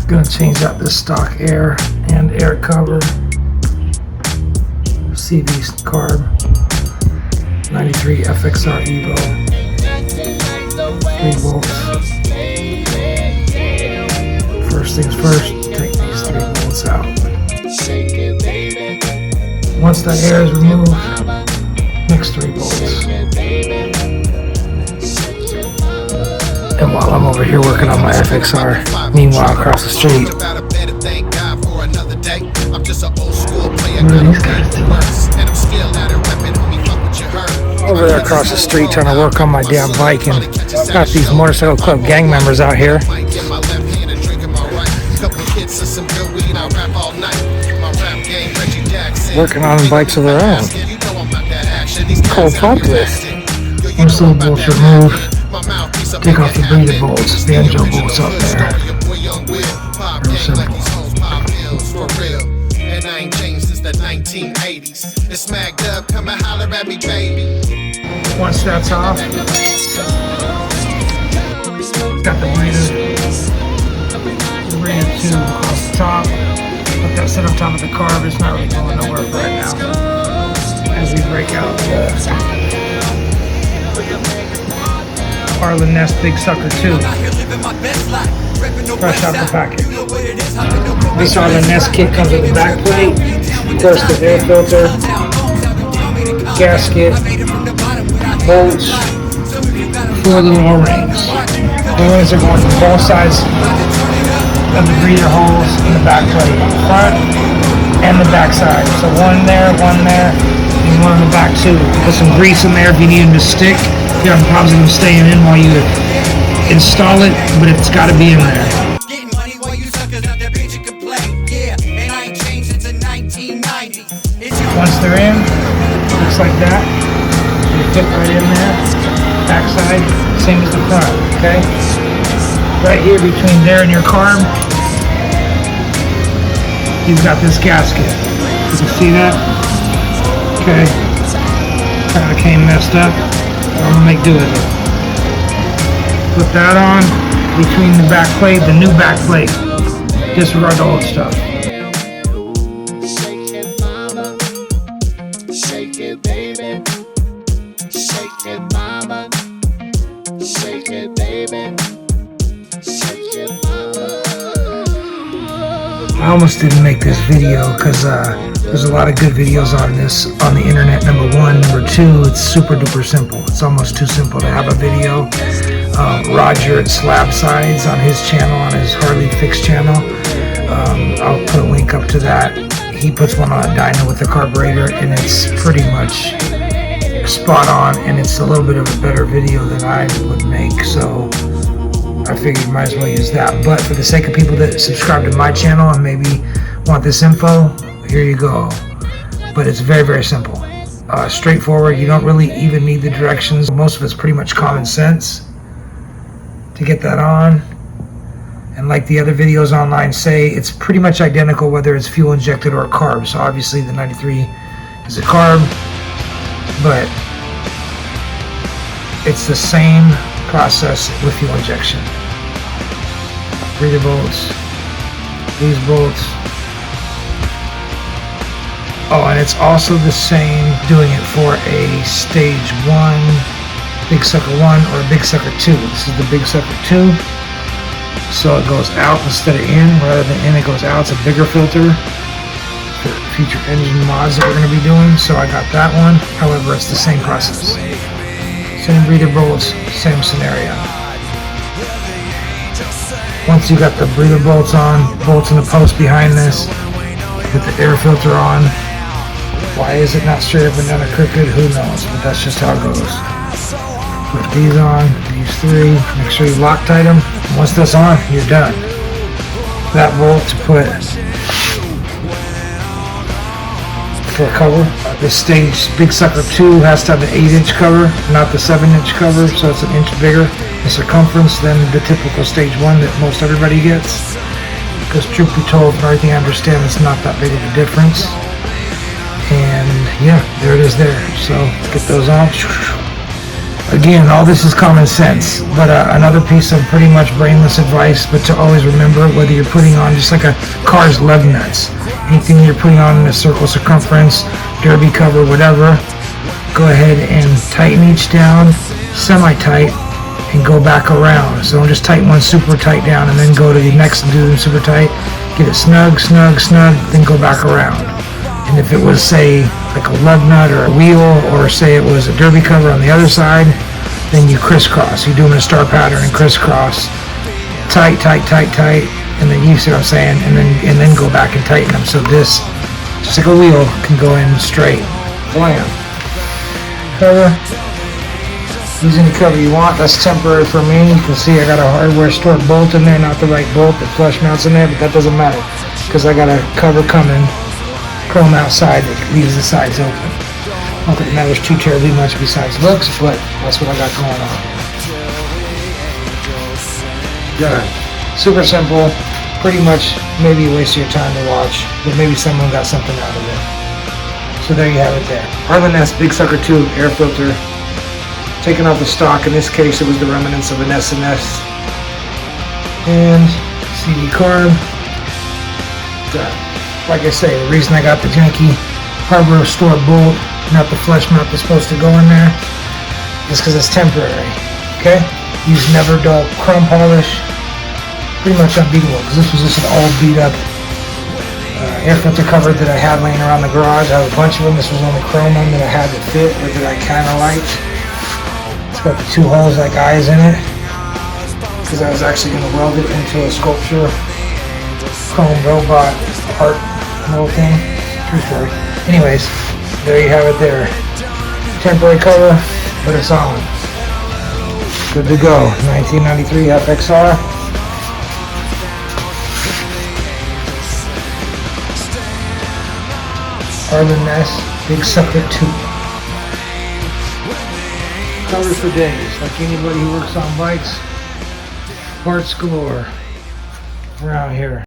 Gonna change out this stock air and air cover. CV carb. 93 FXR Evo. 3 volts. First things first, take these 3 volts out. Once that air is removed, next 3 volts. And while I'm over here working on my FXR, meanwhile across the street, what are these guys doing? Over there across the street trying to work on my damn bike, and got these motorcycle club gang members out here. Working on bikes of their own. Cold pump list. Once those bolts removed, take off the breather bolts, the engine bolts up there. Real simple. And I ain't changed since the 1980s. It's smacked up, come and holler at me, baby. Once that's off, got the breather 2 across the top. Put that set on top of the carb. It's not really going nowhere for right now. As we break out the Arlen Ness Big Sucker 2. Fresh out the packet. This Arlen Ness kit comes with a back plate, of course the air filter, gasket, bolts, 4 little O-rings. O-rings are going from both sides of the breather holes in the back plate, front and the back side. So one there, and one on the back too. Put some grease in there if you need them to stick. You have problems with them staying in while you install it, but it's got to be in there. Once they're in, looks like that. They fit right in there. Back side, same as the front, okay? Right here between there and your carb, you've got this gasket. You can see that? Okay. Kind of came messed up. I'm gonna make do with it. Put that on between the back plate, the new back plate. Disregard the old stuff. Shake it, mama. Shake it, baby. Shake it, mama. Shake it, baby. Shake it, mama. I almost didn't make this video because there's a lot of good videos on this on the internet. Number 1, number 2, it's super duper simple. It's almost too simple to have a video. Roger at Slabsides on his channel, on his Harley Fix channel. I'll put a link up to that. He puts one on a dyno with the carburetor, and it's pretty much spot on, and it's a little bit of a better video than I would make, so I figured might as well use that. But for the sake of people that subscribe to my channel and maybe want this info, here you go. But it's very, very simple. Straightforward. You don't really even need the directions. Most of it's pretty much common sense to get that on. And like the other videos online say, it's pretty much identical whether it's fuel injected or a carb. So obviously the 93 is a carb, but it's the same process with fuel injection. Breather bolts, these bolts. Oh, and it's also the same doing it for a stage 1, Big Sucker 1 or a Big Sucker 2. This is the Big Sucker 2. So it goes out instead of in. Rather than in, it goes out. It's a bigger filter for future engine mods that we're going to be doing. So I got that one. However, it's the same process. Same breather bolts, same scenario. Once you got the breather bolts on, bolts in the post behind this, put the air filter on. Why is it not straight up and down a crooked? Who knows? But that's just how it goes. Put these on, these 3. Make sure you Loctite them. Once that's on, you're done. That bolt to put for a cover. This stage Big Sucker 2 has to have the 8-inch cover, not the 7-inch cover, so it's an inch bigger in circumference than the typical stage 1 that most everybody gets. Because truth be told, from everything I understand, it's not that big of a difference. And yeah, there it is there. So get those on. Again, all this is common sense, but another piece of pretty much brainless advice, but to always remember, whether you're putting on just like a car's lug nuts, anything you're putting on in a circle circumference, derby cover, whatever, go ahead and tighten each down, semi-tight, and go back around. So don't just tighten one super tight down and then go to the next and do them super tight. Get it snug, snug, snug, then go back around. And if it was, say, like a lug nut or a wheel, or say it was a derby cover on the other side, then you crisscross. You do them in a star pattern and crisscross. Tight, tight, tight, tight, and then you see what I'm saying, and then go back and tighten them. So this, just like a wheel, can go in straight. Blam. Cover. Use any cover you want. That's temporary for me. You can see I got a hardware store bolt in there, not the right bolt. The flush mounts in there, but that doesn't matter because I got a cover coming. Chrome outside that leaves the sides open. Not that it matters too terribly much besides looks, but that's what I got going on. Done. Super simple. Pretty much maybe a waste of your time to watch, but maybe someone got something out of it. So there you have it there. Arlen Ness Big Sucker 2 air filter. Taken off the stock. In this case it was the remnants of an S&S. And CD card. Done. Like I say, the reason I got the janky hardware store bolt, not the flush mount that's supposed to go in there, is because it's temporary. Okay? Use never dull chrome polish. Pretty much unbeatable, because this was just an all beat up air filter cover that I had laying around the garage. I have a bunch of them. This was only chrome one that I had that fit, or that I kind of liked. It's got the two holes like eyes in it, because I was actually going to weld it into a sculpture chrome robot art whole thing. True story. Anyways, there you have it there. Temporary cover, but it's on. Good to go. 1993 FXR. Arlen Ness Big Sucker 2. Covered for days. Like anybody who works on bikes. Parts galore around here.